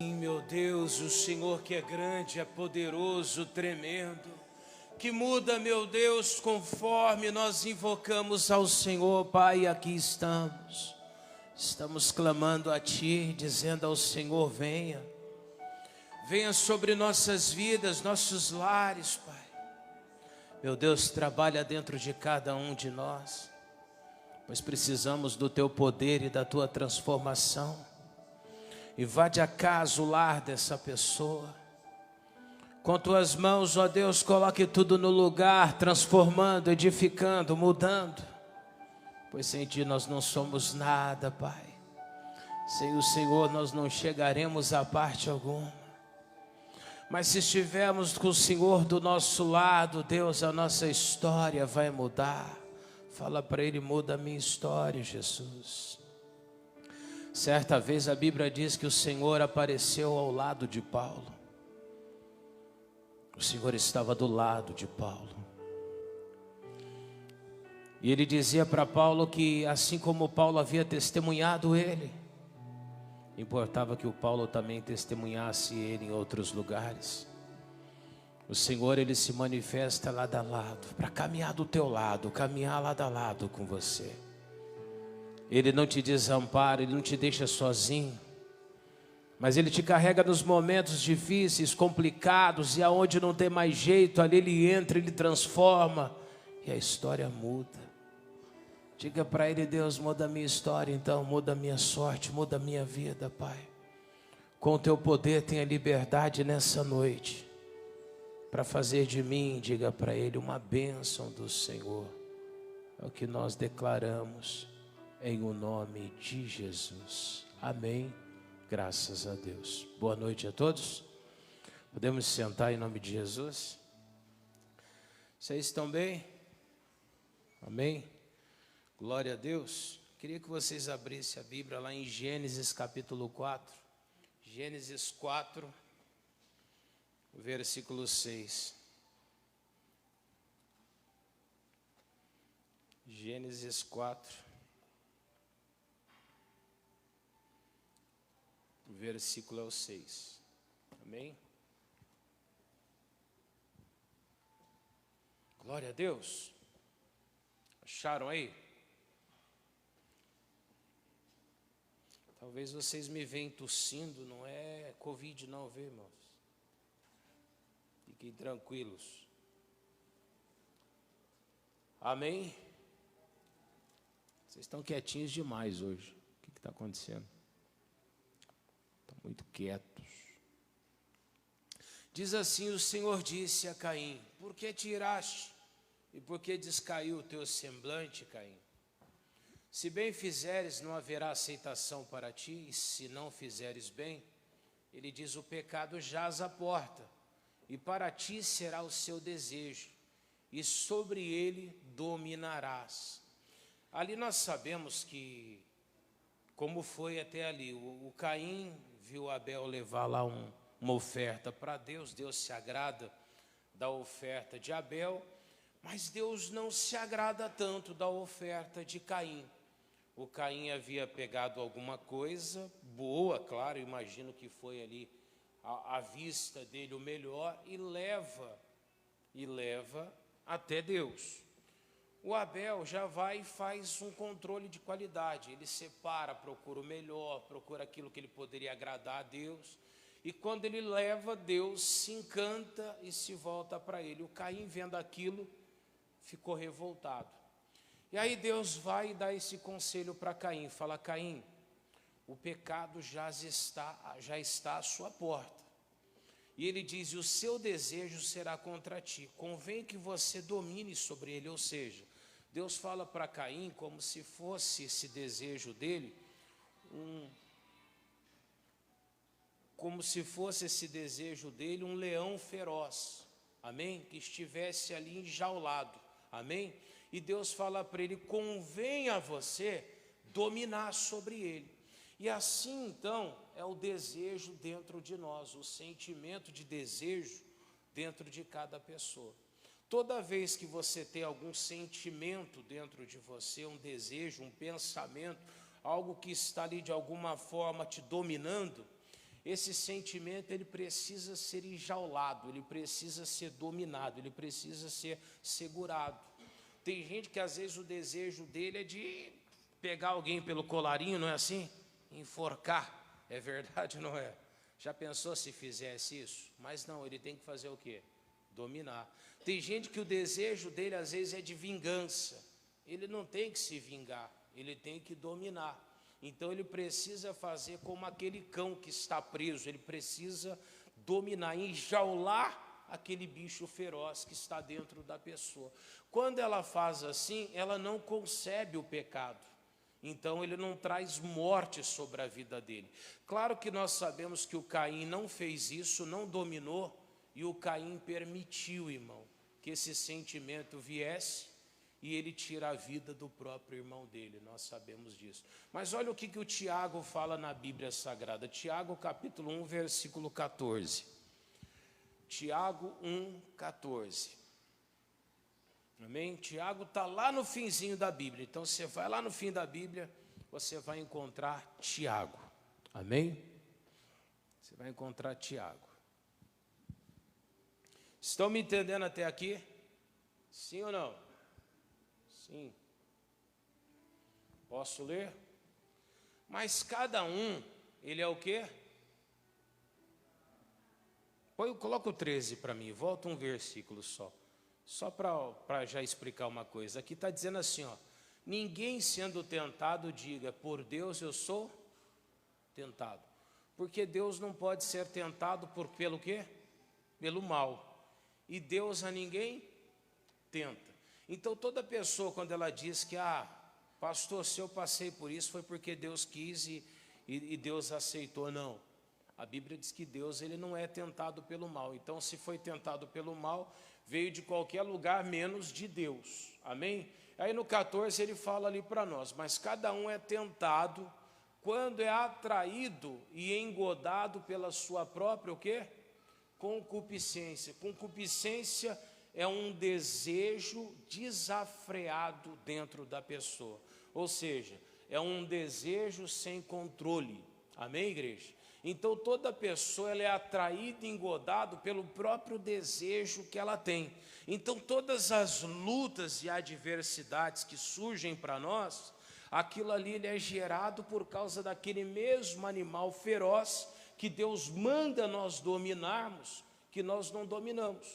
Sim, meu Deus, o Senhor que é grande, é poderoso, tremendo, que muda, meu Deus, conforme nós invocamos ao Senhor. Pai, aqui estamos clamando a Ti, dizendo ao Senhor: venha sobre nossas vidas, nossos lares, Pai. Meu Deus, trabalha dentro de cada um de nós, pois precisamos do Teu poder e da Tua transformação. Invade a casa, o lar dessa pessoa. Com Tuas mãos, ó Deus, coloque tudo no lugar, transformando, edificando, mudando. Pois sem Ti nós não somos nada, Pai. Sem o Senhor nós não chegaremos a parte alguma. Mas se estivermos com o Senhor do nosso lado, Deus, a nossa história vai mudar. Fala para Ele: muda a minha história, Jesus. Certa vez a Bíblia diz que o Senhor apareceu ao lado de Paulo. O Senhor estava do lado de Paulo. E Ele dizia para Paulo que assim como Paulo havia testemunhado Ele, importava que o Paulo também testemunhasse Ele em outros lugares. O Senhor, Ele se manifesta lado a lado, para caminhar do teu lado, caminhar lado a lado com você. Ele não te desampara, Ele não te deixa sozinho, mas Ele te carrega nos momentos difíceis, complicados, e aonde não tem mais jeito, ali Ele entra, Ele transforma, e a história muda. Diga para Ele: Deus, muda a minha história então, muda a minha sorte, muda a minha vida, Pai. Com o Teu poder tenha liberdade nessa noite, para fazer de mim, diga para Ele, uma bênção do Senhor. É o que nós declaramos. Em o nome de Jesus, amém, graças a Deus. Boa noite a todos, podemos sentar em nome de Jesus. Vocês estão bem? Amém, glória a Deus. Queria que vocês abrissem a Bíblia lá em Gênesis capítulo 4, Gênesis 4, versículo 6. Gênesis 4, o versículo é o 6, amém? Glória a Deus. Acharam aí? Talvez vocês me venham tossindo, não é Covid não, viu, irmãos? Fiquem tranquilos. Amém? Vocês estão quietinhos demais hoje. O que está acontecendo? Muito quietos. Diz assim: o Senhor disse a Caim: por que te iraste e por que descaiu o teu semblante, Caim? Se bem fizeres, não haverá aceitação para ti, e se não fizeres bem, ele diz: o pecado jaz à porta, e para ti será o seu desejo, e sobre ele dominarás. Ali nós sabemos que, como foi até ali, o Caim viu Abel levar lá uma oferta para Deus. Deus se agrada da oferta de Abel, mas Deus não se agrada tanto da oferta de Caim. O Caim havia pegado alguma coisa boa, claro, imagino que foi ali à vista dele o melhor, e leva até Deus. O Abel já vai e faz um controle de qualidade. Ele separa, procura o melhor, procura aquilo que ele poderia agradar a Deus. E quando ele leva, Deus se encanta e se volta para ele. O Caim, vendo aquilo, ficou revoltado. E aí Deus vai e dá esse conselho para Caim. Fala: Caim, o pecado já está à sua porta. E ele diz: e o seu desejo será contra ti. Convém que você domine sobre ele. Ou seja, Deus fala para Caim como se fosse esse desejo dele, um leão feroz, amém? Que estivesse ali enjaulado, amém? E Deus fala para ele: convém a você dominar sobre ele. E assim então é o desejo dentro de nós, o sentimento de desejo dentro de cada pessoa. Toda vez que você tem algum sentimento dentro de você, um desejo, um pensamento, algo que está ali de alguma forma te dominando, esse sentimento ele precisa ser enjaulado, ele precisa ser dominado, ele precisa ser segurado. Tem gente que às vezes o desejo dele é de pegar alguém pelo colarinho, não é assim? Enforcar, é verdade ou não é? Já pensou se fizesse isso? Mas não, ele tem que fazer o quê? Dominar. Tem gente que o desejo dele às vezes é de vingança. Ele não tem que se vingar, ele tem que dominar. Então ele precisa fazer como aquele cão que está preso, ele precisa dominar, enjaular aquele bicho feroz que está dentro da pessoa. Quando ela faz assim, ela não concebe o pecado. Então ele não traz morte sobre a vida dele. Claro que nós sabemos que o Caim não fez isso, não dominou, e o Caim permitiu, irmão, que esse sentimento viesse e ele tira a vida do próprio irmão dele, nós sabemos disso. Mas olha o que o Tiago fala na Bíblia Sagrada. Tiago capítulo 1, versículo 14. Tiago 1, 14. Amém? Tiago está lá no finzinho da Bíblia. Então você vai lá no fim da Bíblia, você vai encontrar Tiago. Amém? Você vai encontrar Tiago. Estão me entendendo até aqui? Sim ou não? Sim. Posso ler? Mas cada um, ele é o quê? Coloca o 13 para mim, volta um versículo só para já explicar uma coisa. Aqui está dizendo assim, ó, ninguém sendo tentado diga, por Deus eu sou tentado. Porque Deus não pode ser tentado pelo quê? Pelo mal. E Deus a ninguém tenta. Então toda pessoa quando ela diz que, pastor, se eu passei por isso foi porque Deus quis e Deus aceitou, não. A Bíblia diz que Deus ele não é tentado pelo mal. Então se foi tentado pelo mal, veio de qualquer lugar menos de Deus. Amém? Aí no 14 ele fala ali para nós, mas cada um é tentado quando é atraído e engodado pela sua própria o quê? Concupiscência. Concupiscência é um desejo desenfreado dentro da pessoa. Ou seja, é um desejo sem controle. Amém, igreja? Então toda pessoa ela é atraída e engodada pelo próprio desejo que ela tem. Então todas as lutas e adversidades que surgem para nós, aquilo ali ele é gerado por causa daquele mesmo animal feroz que Deus manda nós dominarmos, que nós não dominamos.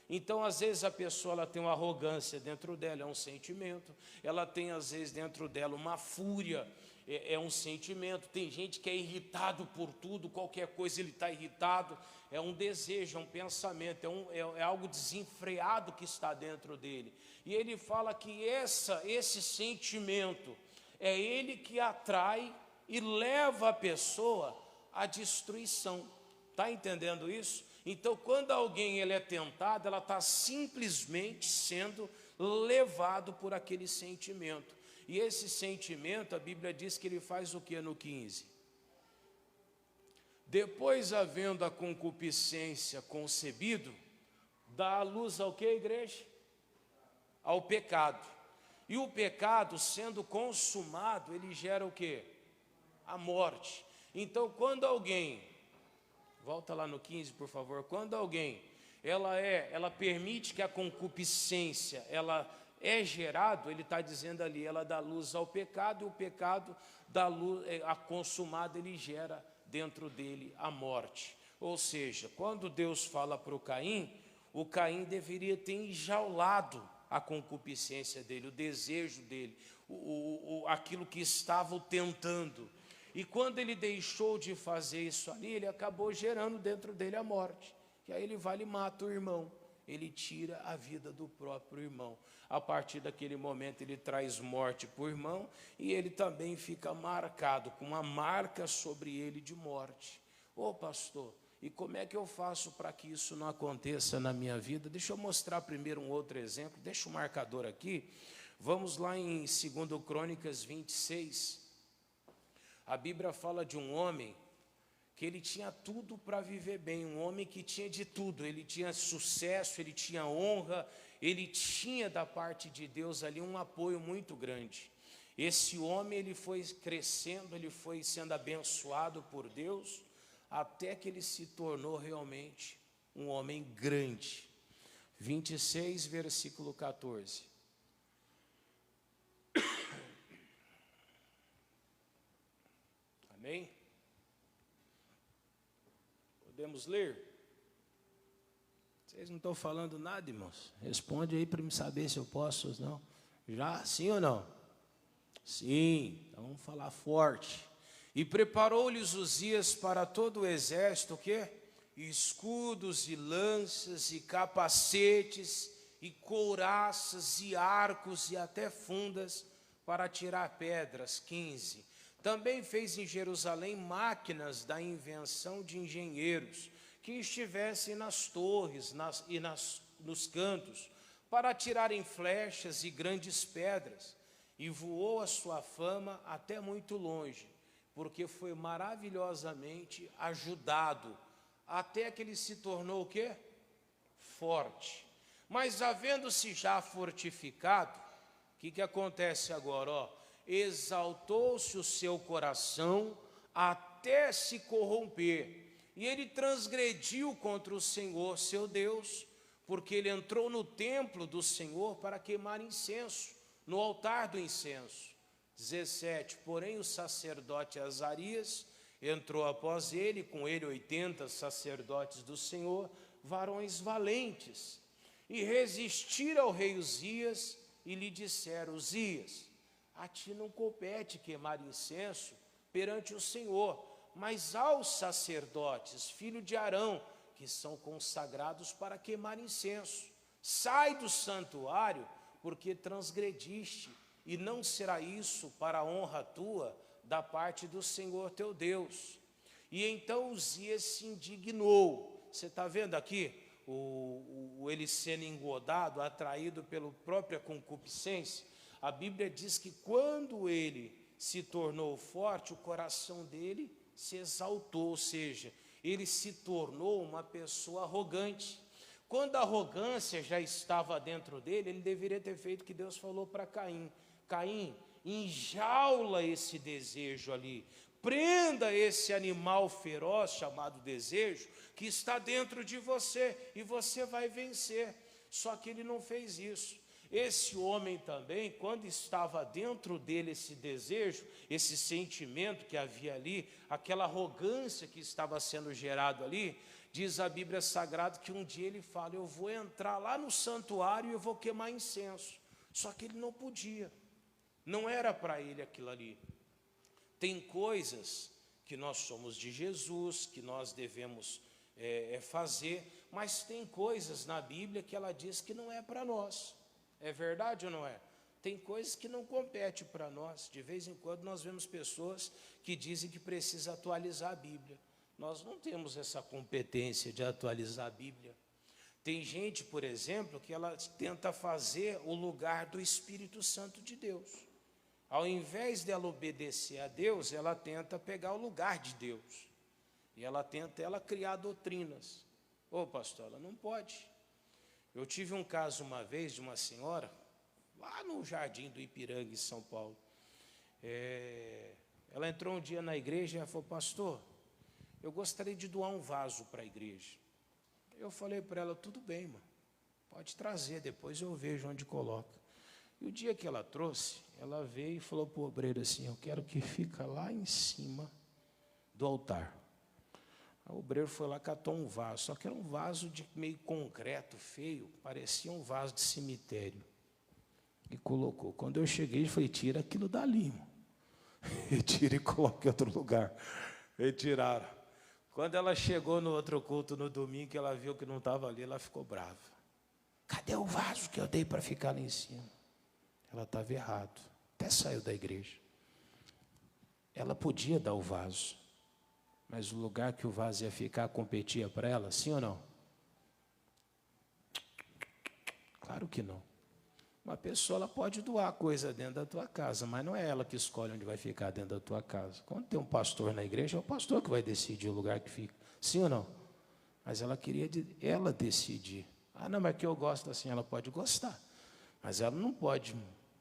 Então, às vezes, a pessoa ela tem uma arrogância dentro dela, é um sentimento. Ela tem, às vezes, dentro dela uma fúria, é um sentimento. Tem gente que é irritado por tudo, qualquer coisa ele está irritado. É um desejo, é um pensamento, é algo desenfreado que está dentro dele. E ele fala que esse sentimento é ele que atrai e leva a pessoa à destruição. Está entendendo isso? Então, quando alguém ele é tentado, ela está simplesmente sendo levado por aquele sentimento. E esse sentimento, a Bíblia diz que ele faz o que no 15? Depois, havendo a concupiscência concebido, dá a luz ao que, igreja? Ao pecado. E o pecado, sendo consumado, ele gera o que? A morte. Então, quando alguém... Volta lá no 15, por favor. Quando alguém, ela permite que a concupiscência, ela é gerado, ele está dizendo ali, ela dá luz ao pecado, e o pecado dá luz, a consumada, ele gera dentro dele a morte. Ou seja, quando Deus fala para o Caim deveria ter enjaulado a concupiscência dele, o desejo dele, aquilo que estava o tentando. E quando ele deixou de fazer isso ali, ele acabou gerando dentro dele a morte. E aí ele vai e mata o irmão. Ele tira a vida do próprio irmão. A partir daquele momento ele traz morte para o irmão e ele também fica marcado, com uma marca sobre ele de morte. Ô pastor, e como é que eu faço para que isso não aconteça na minha vida? Deixa eu mostrar primeiro um outro exemplo. Deixa o marcador aqui. Vamos lá em 2 Crônicas 26. A Bíblia fala de um homem que ele tinha tudo para viver bem, um homem que tinha de tudo, ele tinha sucesso, ele tinha honra, ele tinha da parte de Deus ali um apoio muito grande. Esse homem ele foi crescendo, ele foi sendo abençoado por Deus, até que ele se tornou realmente um homem grande. 26, versículo 14. Amém? Podemos ler? Vocês não estão falando nada, irmãos? Responde aí para me saber se eu posso ou não. Já? Sim ou não? Sim, então vamos falar forte. E preparou-lhes Uzias para todo o exército, o quê? Escudos e lanças e capacetes e couraças e arcos e até fundas para tirar pedras. 15. Também fez em Jerusalém máquinas da invenção de engenheiros, que estivessem nas torres nos cantos, para atirarem flechas e grandes pedras. E voou a sua fama até muito longe, porque foi maravilhosamente ajudado, até que ele se tornou o quê? Forte. Mas havendo-se já fortificado, o que acontece agora? Ó, exaltou-se o seu coração até se corromper, e ele transgrediu contra o Senhor seu Deus, porque ele entrou no templo do Senhor para queimar incenso, no altar do incenso. 17, porém o sacerdote Azarias entrou após ele, com ele 80 sacerdotes do Senhor, varões valentes, e resistiram ao rei Uzias, e lhe disseram: Uzias, a ti não compete queimar incenso perante o Senhor, mas aos sacerdotes, filho de Arão, que são consagrados para queimar incenso. Sai do santuário, porque transgrediste, e não será isso para a honra tua da parte do Senhor teu Deus. E então Uzias se indignou. Você está vendo aqui ele sendo engodado, atraído pela própria concupiscência? A Bíblia diz que quando ele se tornou forte, o coração dele se exaltou, ou seja, ele se tornou uma pessoa arrogante. Quando a arrogância já estava dentro dele, ele deveria ter feito o que Deus falou para Caim: Caim, enjaula esse desejo ali, prenda esse animal feroz chamado desejo, que está dentro de você, e você vai vencer. Só que ele não fez isso. Esse homem também, quando estava dentro dele esse desejo, esse sentimento que havia ali, aquela arrogância que estava sendo gerado ali, diz a Bíblia Sagrada que um dia ele fala: eu vou entrar lá no santuário e eu vou queimar incenso. Só que ele não podia, não era para ele aquilo ali. Tem coisas que nós somos de Jesus, que nós devemos fazer, mas tem coisas na Bíblia que ela diz que não é para nós. É verdade ou não é? Tem coisas que não competem para nós. De vez em quando nós vemos pessoas que dizem que precisa atualizar a Bíblia. Nós não temos essa competência de atualizar a Bíblia. Tem gente, por exemplo, que ela tenta fazer o lugar do Espírito Santo de Deus. Ao invés dela obedecer a Deus, ela tenta pegar o lugar de Deus. E ela tenta criar doutrinas. Ô pastor, ela não pode. Eu tive um caso uma vez de uma senhora, lá no Jardim do Ipiranga, em São Paulo. Ela entrou um dia na igreja e ela falou: pastor, eu gostaria de doar um vaso para a igreja. Eu falei para ela: tudo bem, irmão, pode trazer, depois eu vejo onde coloca. E o dia que ela trouxe, ela veio e falou para o obreiro assim: eu quero que fica lá em cima do altar. O obreiro foi lá, catou um vaso, só que era um vaso de meio concreto, feio, parecia um vaso de cemitério. E colocou. Quando eu cheguei, eu falei: tira aquilo dali, irmão. Retira e coloca em outro lugar. Retiraram. Quando ela chegou no outro culto, no domingo, que ela viu que não estava ali, ela ficou brava. Cadê o vaso que eu dei para ficar lá em cima? Ela estava errado. Até saiu da igreja. Ela podia dar o vaso, mas o lugar que o vaso ia ficar competia para ela, sim ou não? Claro que não. Uma pessoa ela pode doar coisa dentro da tua casa, mas não é ela que escolhe onde vai ficar dentro da tua casa. Quando tem um pastor na igreja, é o pastor que vai decidir o lugar que fica, sim ou não? Mas ela queria ela decidir. Ah, não, mas que eu gosto assim, ela pode gostar, mas ela não pode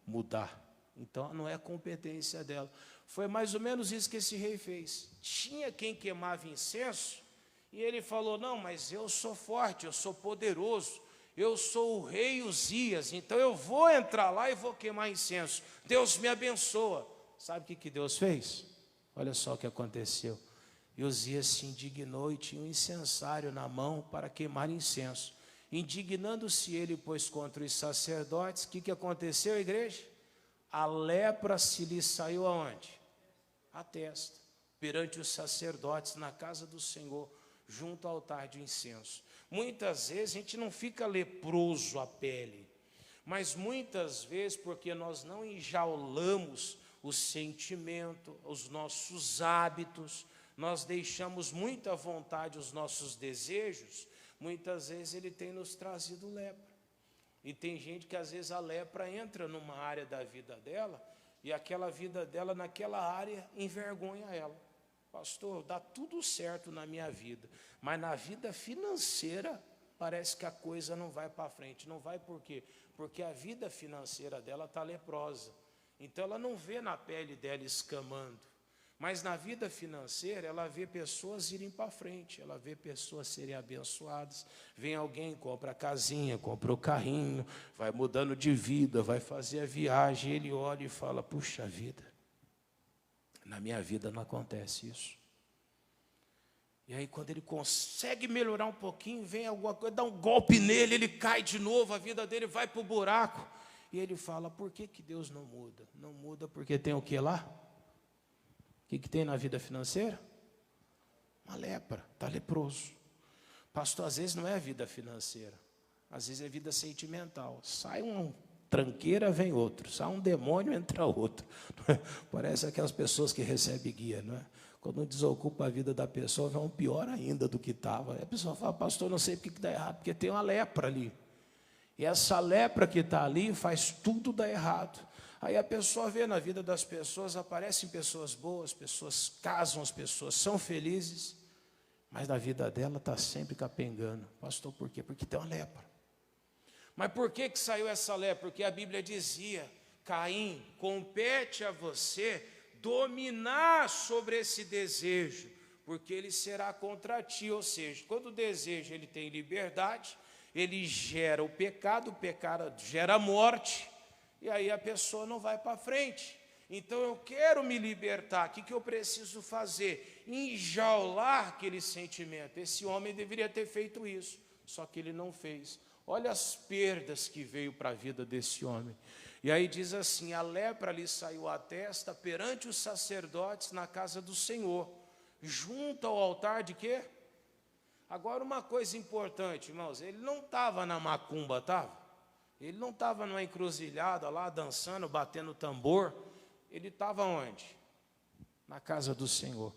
mudar. Então não é competência dela. Foi mais ou menos isso que esse rei fez. Tinha quem queimava incenso, e ele falou: não, mas eu sou forte, eu sou poderoso, eu sou o rei Uzias, então eu vou entrar lá e vou queimar incenso. Deus me abençoa. Sabe o que Deus fez? Olha só o que aconteceu. E Uzias se indignou e tinha um incensário na mão para queimar incenso. Indignando-se ele, pois, contra os sacerdotes, o que aconteceu, igreja? A lepra se lhe saiu aonde? A testa, perante os sacerdotes, na casa do Senhor, junto ao altar de incenso. Muitas vezes a gente não fica leproso a pele, mas muitas vezes, porque nós não enjaulamos o sentimento, os nossos hábitos, nós deixamos muito à vontade os nossos desejos, muitas vezes ele tem nos trazido lepra. E tem gente que às vezes a lepra entra numa área da vida dela, e aquela vida dela naquela área envergonha ela. Pastor, dá tudo certo na minha vida, mas na vida financeira parece que a coisa não vai para frente. Não vai por quê? Porque a vida financeira dela está leprosa. Então ela não vê na pele dela escamando, mas na vida financeira ela vê pessoas irem para frente, ela vê pessoas serem abençoadas. Vem alguém, compra a casinha, compra o carrinho, vai mudando de vida, vai fazer a viagem, ele olha e fala: puxa vida, na minha vida não acontece isso. E aí quando ele consegue melhorar um pouquinho, vem alguma coisa, dá um golpe nele, ele cai de novo, a vida dele vai para o buraco. E ele fala: por que Deus não muda? Não muda porque tem o que lá? O que tem na vida financeira? Uma lepra, está leproso. Pastor, às vezes não é vida financeira, às vezes é vida sentimental. Sai uma tranqueira, vem outro. Sai um demônio, entra outro. Parece aquelas pessoas que recebem guia, não é? Quando desocupa a vida da pessoa, vão pior ainda do que estava. A pessoa fala: pastor, não sei porque dá errado, porque tem uma lepra ali. E essa lepra que está ali faz tudo dar errado. Aí a pessoa vê na vida das pessoas, aparecem pessoas boas, pessoas casam, as pessoas são felizes, mas na vida dela está sempre capengando. Pastor, por quê? Porque tem uma lepra. Mas por que saiu essa lepra? Porque a Bíblia dizia: Caim, compete a você dominar sobre esse desejo, porque ele será contra ti. Ou seja, quando o desejo ele tem liberdade, ele gera o pecado gera morte, e aí a pessoa não vai para frente. Então eu quero me libertar, o que eu preciso fazer? Enjaular aquele sentimento. Esse homem deveria ter feito isso, só que ele não fez. Olha as perdas que veio para a vida desse homem. E aí diz assim: a lepra lhe saiu à testa perante os sacerdotes na casa do Senhor, junto ao altar de quê? Agora uma coisa importante, irmãos, ele não estava na macumba, estava? Ele não estava numa encruzilhada lá, dançando, batendo tambor. Ele estava onde? Na casa do Senhor.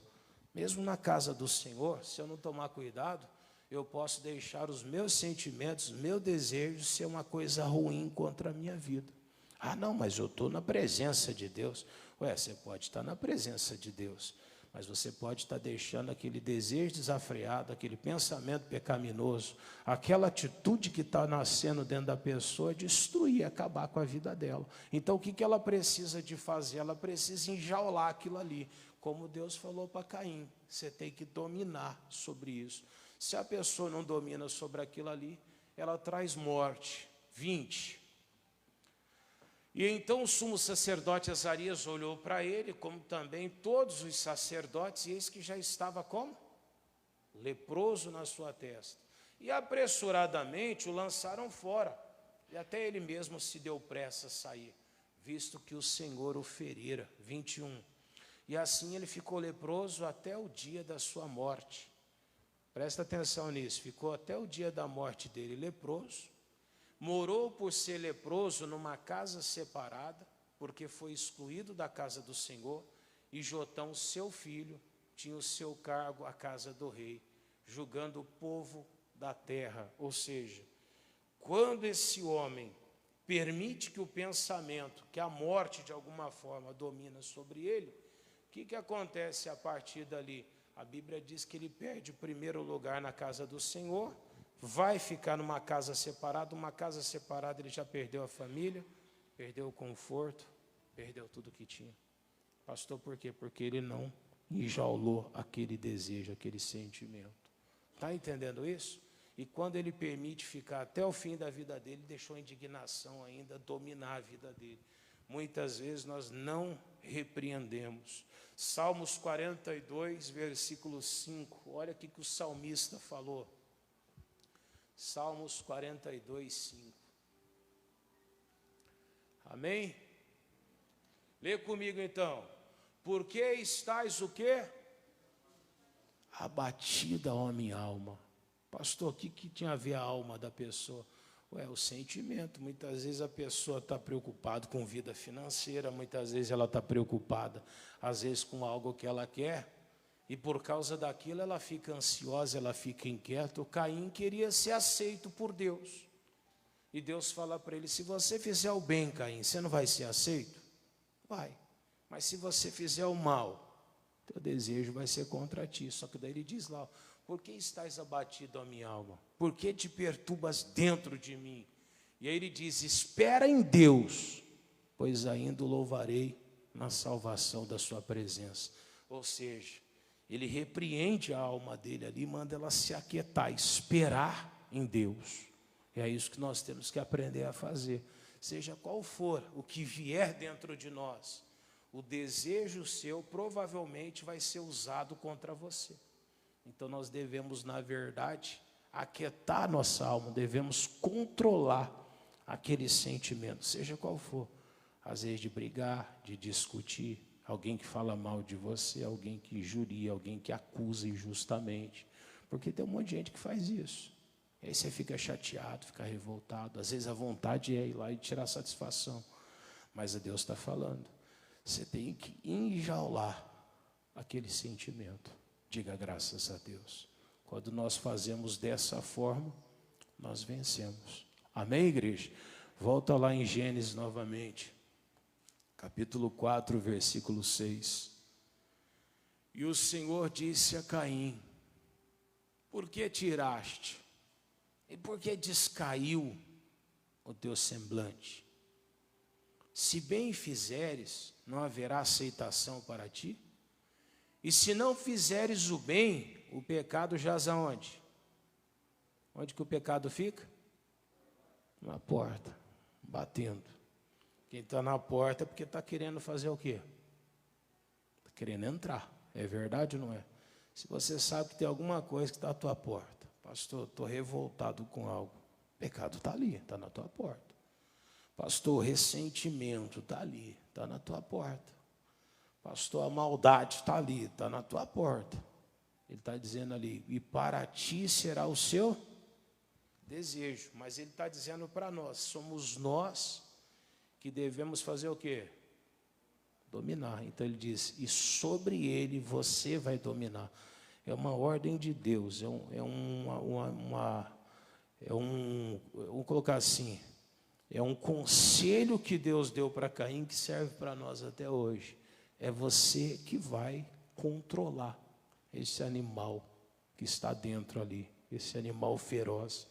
Mesmo na casa do Senhor, se eu não tomar cuidado, eu posso deixar os meus sentimentos, os meus desejos ser uma coisa ruim contra a minha vida. Ah, não, mas eu estou na presença de Deus. Ué, você pode estar na presença de Deus, mas você pode estar deixando aquele desejo desenfreado, aquele pensamento pecaminoso, aquela atitude que está nascendo dentro da pessoa, destruir, acabar com a vida dela. Então, o que ela precisa de fazer? Ela precisa enjaular aquilo ali. Como Deus falou para Caim, você tem que dominar sobre isso. Se a pessoa não domina sobre aquilo ali, ela traz morte. 20. E então o sumo sacerdote Azarias olhou para ele, como também todos os sacerdotes, e eis que já estava como? Leproso na sua testa. E apressuradamente o lançaram fora, e até ele mesmo se deu pressa a sair, visto que o Senhor o ferira. 21. E assim ele ficou leproso até o dia da sua morte. Presta atenção nisso, ficou até o dia da morte dele leproso. Morou por ser leproso numa casa separada, porque foi excluído da casa do Senhor, e Jotão, seu filho, tinha o seu cargo à casa do rei, julgando o povo da terra. Ou seja, quando esse homem permite que o pensamento, que a morte de alguma forma domina sobre ele, o que acontece a partir dali? A Bíblia diz que ele perde o primeiro lugar na casa do Senhor, vai ficar numa casa separada. Uma casa separada, ele já perdeu a família, perdeu o conforto, perdeu tudo que tinha. Pastor, por quê? Porque ele não enjaulou aquele desejo, aquele sentimento. Está entendendo isso? E quando ele permite ficar até o fim da vida dele, deixou a indignação ainda dominar a vida dele. Muitas vezes nós não repreendemos. Salmos 42, versículo 5. Olha o que o salmista falou. Salmos 42, 5. Amém? Lê comigo então. Por que estais o quê? Abatida, ó minha alma. Pastor, o que tinha a ver a alma da pessoa? O sentimento. Muitas vezes a pessoa está preocupada com vida financeira, muitas vezes ela está preocupada, às vezes com algo que ela quer, e por causa daquilo ela fica ansiosa, ela fica inquieta. O Caim queria ser aceito por Deus. E Deus fala para ele, se você fizer o bem, Caim, você não vai ser aceito? Vai. Mas se você fizer o mal, teu desejo vai ser contra ti. Só que daí ele diz lá, por que estás abatido, a minha alma? Por que te perturbas dentro de mim? E aí ele diz, espera em Deus, pois ainda o louvarei na salvação da sua presença. Ou seja, ele repreende a alma dele ali, manda ela se aquietar, esperar em Deus. É isso que nós temos que aprender a fazer. Seja qual for o que vier dentro de nós, o desejo seu provavelmente vai ser usado contra você. Então nós devemos, na verdade, aquietar nossa alma, devemos controlar aquele sentimento, seja qual for. Às vezes de brigar, de discutir, alguém que fala mal de você, alguém que injuria, alguém que acusa injustamente. Porque tem um monte de gente que faz isso. E aí você fica chateado, fica revoltado. Às vezes a vontade é ir lá e tirar satisfação. Mas Deus está falando. Você tem que enjaular aquele sentimento. Diga graças a Deus. Quando nós fazemos dessa forma, nós vencemos. Amém, igreja? Volta lá em Gênesis novamente. Capítulo 4, versículo 6. E o Senhor disse a Caim, por que tiraste? E por que descaiu o teu semblante? Se bem fizeres, não haverá aceitação para ti? E se não fizeres o bem, o pecado jaz aonde? Onde que o pecado fica? Na porta, batendo. Quem está na porta é porque está querendo fazer o quê? Está querendo entrar. É verdade ou não é? Se você sabe que tem alguma coisa que está à tua porta, pastor, estou revoltado com algo. O pecado está ali, está na tua porta. Pastor, ressentimento está ali, está na tua porta. Pastor, a maldade está ali, está na tua porta. Ele está dizendo ali, e para ti será o seu desejo. Mas ele está dizendo para nós, somos nós que devemos fazer o quê? Dominar. Então ele diz, e sobre ele você vai dominar. É uma ordem de Deus, vamos colocar assim, é um conselho que Deus deu para Caim que serve para nós até hoje. É você que vai controlar esse animal que está dentro ali, esse animal feroz.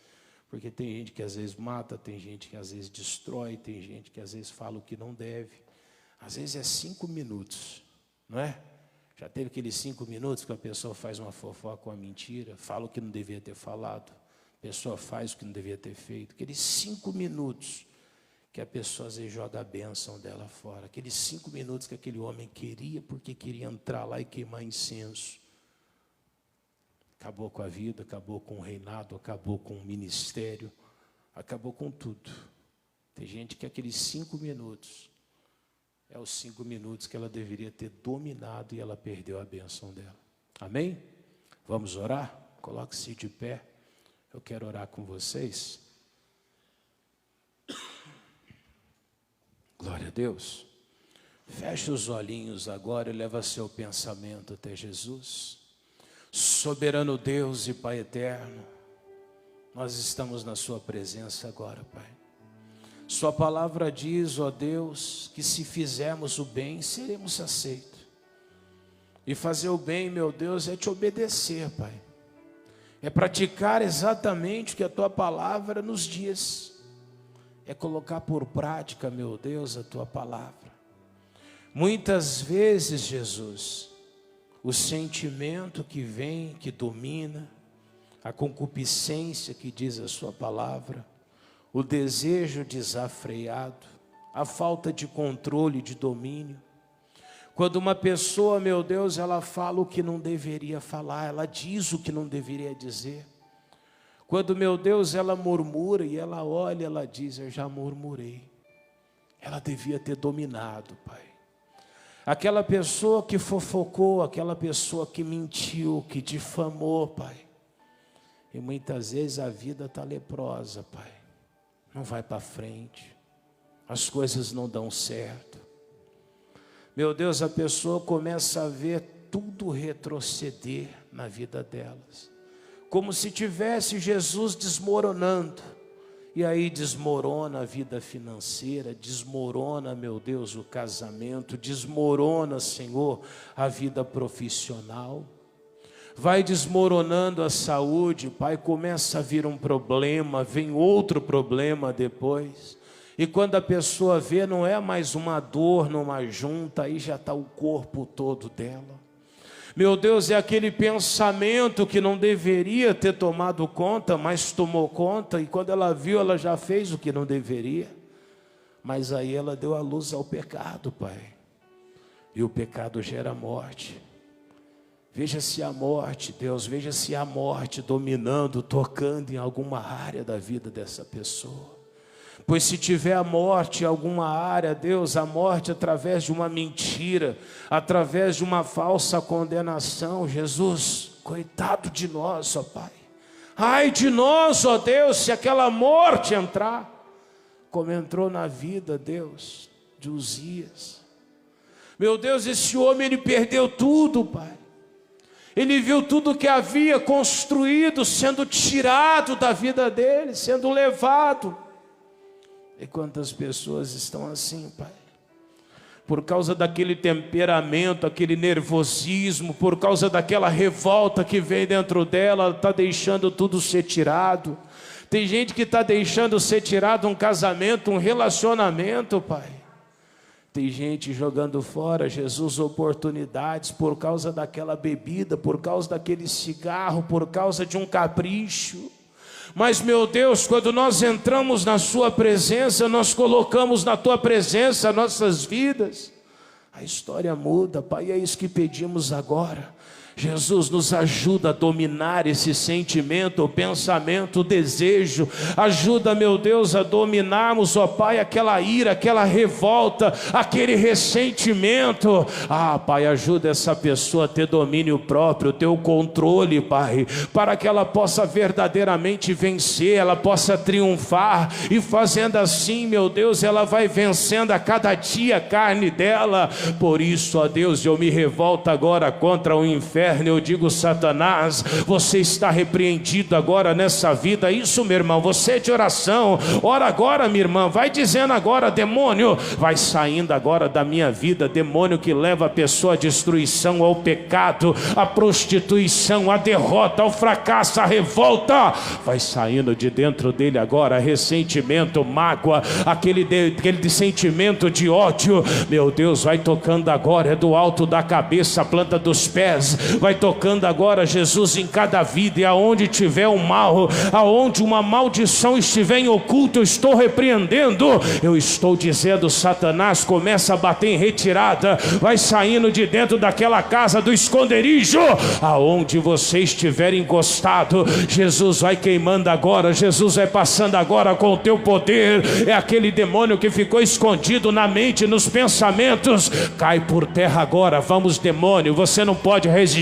Porque tem gente que às vezes mata, tem gente que às vezes destrói, tem gente que às vezes fala o que não deve. Às vezes é 5 minutos, não é? Já teve aqueles 5 minutos que a pessoa faz uma fofoca, uma mentira, fala o que não devia ter falado, a pessoa faz o que não devia ter feito. Aqueles 5 minutos que a pessoa às vezes joga a bênção dela fora. Aqueles 5 minutos que aquele homem queria, porque queria entrar lá e queimar incenso. Acabou com a vida, acabou com o reinado, acabou com o ministério, acabou com tudo. Tem gente que aqueles 5 minutos, é os 5 minutos que ela deveria ter dominado e ela perdeu a bênção dela. Amém? Vamos orar? Coloque-se de pé. Eu quero orar com vocês. Glória a Deus. Feche os olhinhos agora e leva seu pensamento até Jesus. Soberano Deus e Pai eterno, nós estamos na sua presença agora, Pai. Sua palavra diz, ó Deus, que se fizermos o bem, seremos aceitos. E fazer o bem, meu Deus, é te obedecer, Pai. É praticar exatamente o que a tua palavra nos diz. É colocar por prática, meu Deus, a tua palavra. Muitas vezes, Jesus, o sentimento que vem, que domina, a concupiscência que diz a sua palavra, o desejo desenfreado, a falta de controle, de domínio. Quando uma pessoa, meu Deus, ela fala o que não deveria falar, ela diz o que não deveria dizer. Quando, meu Deus, ela murmura e ela olha, ela diz, eu já murmurei. Ela devia ter dominado, Pai. Aquela pessoa que fofocou, aquela pessoa que mentiu, que difamou, Pai. E muitas vezes a vida está leprosa, Pai. Não vai para frente. As coisas não dão certo. Meu Deus, a pessoa começa a ver tudo retroceder na vida delas. Como se tivesse Jesus desmoronando. E aí desmorona a vida financeira, desmorona, meu Deus, o casamento, desmorona, Senhor, a vida profissional. Vai desmoronando a saúde, Pai, começa a vir um problema, vem outro problema depois. E quando a pessoa vê, não é mais uma dor numa junta, aí já está o corpo todo dela. Meu Deus, é aquele pensamento que não deveria ter tomado conta, mas tomou conta, e quando ela viu, ela já fez o que não deveria. Mas aí ela deu a luz ao pecado, Pai. E o pecado gera morte. Veja se a morte, Deus, veja se a morte dominando, tocando em alguma área da vida dessa pessoa. Pois se tiver a morte em alguma área, Deus, a morte através de uma mentira, através de uma falsa condenação, Jesus, coitado de nós, ó Pai. Ai de nós, ó Deus, se aquela morte entrar, como entrou na vida, Deus, de Uzias. Meu Deus, esse homem, ele perdeu tudo, Pai. Ele viu tudo que havia construído sendo tirado da vida dele, sendo levado. E quantas pessoas estão assim, Pai? Por causa daquele temperamento, aquele nervosismo, por causa daquela revolta que vem dentro dela, ela está deixando tudo ser tirado. Tem gente que está deixando ser tirado um casamento, um relacionamento, Pai. Tem gente jogando fora, Jesus, oportunidades por causa daquela bebida, por causa daquele cigarro, por causa de um capricho. Mas, meu Deus, quando nós entramos na sua presença, nós colocamos na tua presença nossas vidas, a história muda, Pai, é isso que pedimos agora. Jesus, nos ajuda a dominar esse sentimento, o pensamento, o desejo. Ajuda, meu Deus, a dominarmos, ó Pai, aquela ira, aquela revolta, aquele ressentimento. Ah, Pai, ajuda essa pessoa a ter domínio próprio, ter o controle, Pai, para que ela possa verdadeiramente vencer, ela possa triunfar. E fazendo assim, meu Deus, ela vai vencendo a cada dia a carne dela. Por isso, ó Deus, eu me revolto agora contra o inferno. Eu digo, Satanás, você está repreendido agora nessa vida. Isso, meu irmão, você é de oração. Ora agora, minha irmã, vai dizendo agora, demônio, vai saindo agora da minha vida. Demônio que leva a pessoa à destruição, ao pecado, à prostituição, à derrota, ao fracasso, à revolta. Vai saindo de dentro dele agora ressentimento, mágoa, aquele sentimento de ódio. Meu Deus, vai tocando agora, é do alto da cabeça, a planta dos pés. Vai tocando agora, Jesus, em cada vida. E aonde tiver um mal, aonde uma maldição estiver em oculto, eu estou repreendendo. Eu estou dizendo, Satanás, começa a bater em retirada. Vai saindo de dentro daquela casa do esconderijo. Aonde você estiver encostado, Jesus vai queimando agora. Jesus vai passando agora com o teu poder. É aquele demônio que ficou escondido na mente, nos pensamentos. Cai por terra agora. Vamos, demônio, você não pode resistir.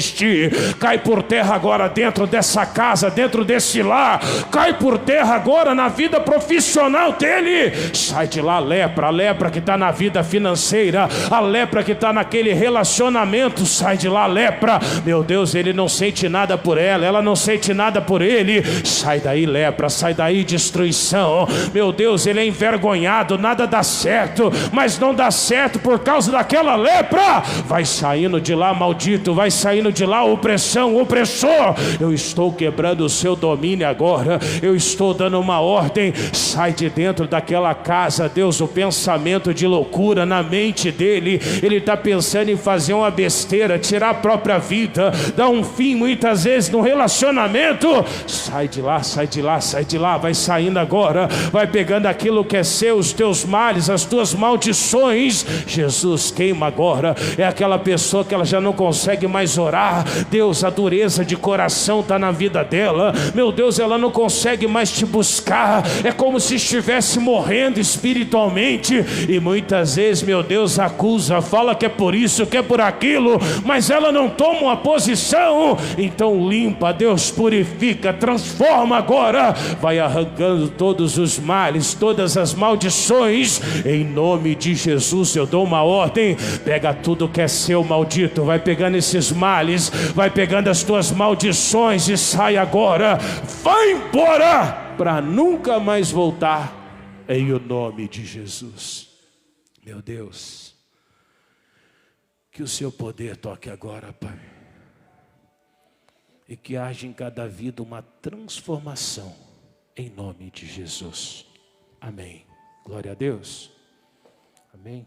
Cai por terra agora dentro dessa casa, dentro desse lar. Cai por terra agora na vida profissional dele. Sai de lá, a lepra que está na vida financeira, a lepra que está naquele relacionamento. Sai de lá, lepra. Meu Deus, ele não sente nada por ela não sente nada por ele. Sai daí, lepra, sai daí, destruição. Meu Deus, ele é envergonhado, nada dá certo, mas não dá certo por causa daquela lepra. Vai saindo de lá, maldito, vai saindo saindo de lá, opressão, opressor, eu estou quebrando o seu domínio agora, eu estou dando uma ordem, sai de dentro daquela casa, Deus, o pensamento de loucura na mente dele, ele está pensando em fazer uma besteira, tirar a própria vida, dar um fim muitas vezes no relacionamento, sai de lá, sai de lá, sai de lá, vai saindo agora, vai pegando aquilo que é seu, os teus males, as tuas maldições, Jesus, queima agora. É aquela pessoa que ela já não consegue mais orar, Deus, a dureza de coração está na vida dela, meu Deus, ela não consegue mais te buscar, é como se estivesse morrendo espiritualmente, e muitas vezes, meu Deus, acusa, fala que é por isso, que é por aquilo, mas ela não toma uma posição. Então limpa, Deus, purifica, transforma agora, vai arrancando todos os males, todas as maldições, em nome de Jesus. Eu dou uma ordem, pega tudo que é seu, maldito, vai pegando esses males, vai pegando as tuas maldições e sai agora, vai embora para nunca mais voltar, em o nome de Jesus. Meu Deus, que o seu poder toque agora, Pai, e que haja em cada vida uma transformação, em nome de Jesus. Amém. Glória a Deus. Amém.